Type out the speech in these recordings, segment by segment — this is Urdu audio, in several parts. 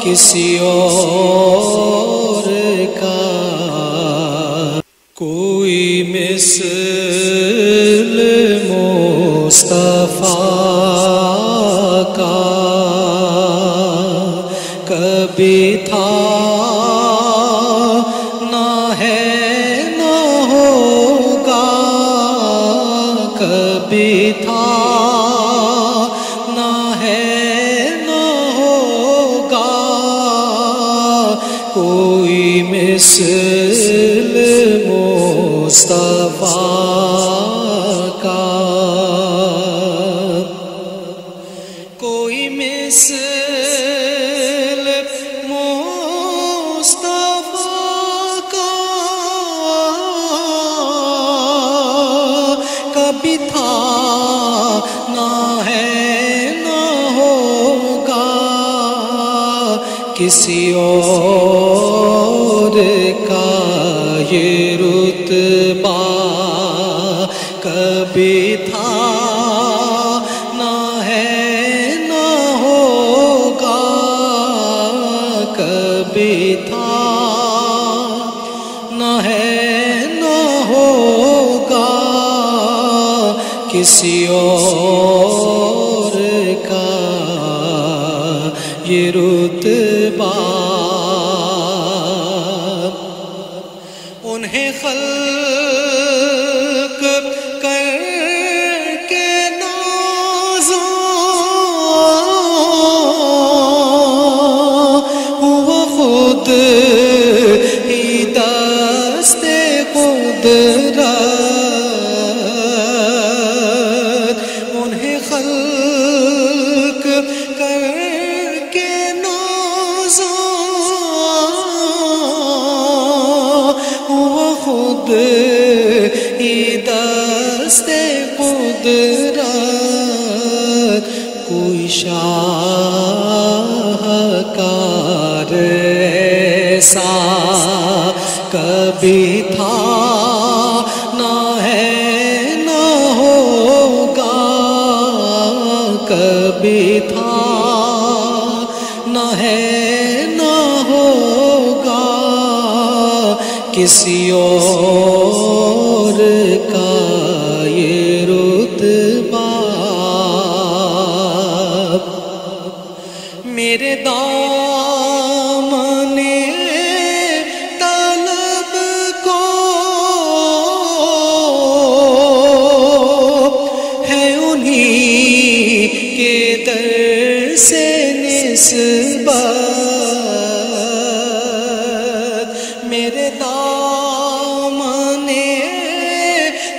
کسی اور کا کوئی مثل مصطفیٰ کا کبھی تھا نہ ہے نہ ہوگا، کبھی تھا نہ ہے نہ ہوگا، کوئی مثل مصطفیٰ کا، کوئی مثل مصطفیٰ کا کبھی تھا نہ ہے نہ ہوگا، کسی اور کا یہ رتبہ کبھی تھا نہ ہے نہ ہوگا، کبھی تھا نہ ہے نہ ہوگا، کسی اور کا یہ رتبہ، انہیں خلق کر کے نازا ہوا خود ہی دست قدرت، انہیں خلق کر کے نازا ہوا خود ہی دست قدرت، کوئی شاہکار ایسا کبھی تھا نہ ہے نہ ہوگا، کبھی تھا نہ ہے نہ ہوگا، کسی اور کا یہ رتبہ، میرے دامن طلب کو ہے انہی کے در سے نسبت، میرے دامن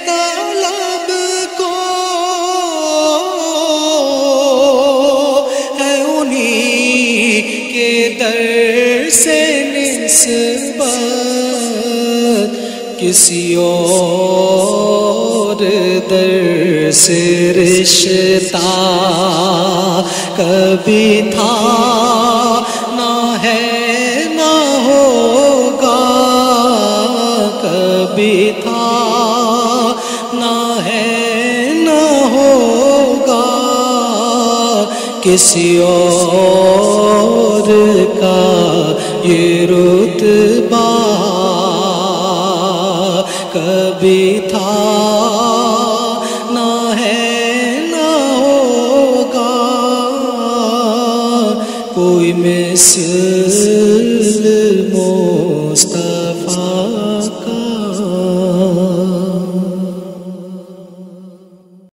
طلب کو ہے انہی کے در سے نسبت، کسی اور در سے رشتہ کبھی تھا نہ ہے نہ ہوگا، کبھی تھا نہ ہے نہ ہوگا، کسی اور کا یہ رتبہ کبھی تھا نہ ہے نہ ہوگا، کوئی مثل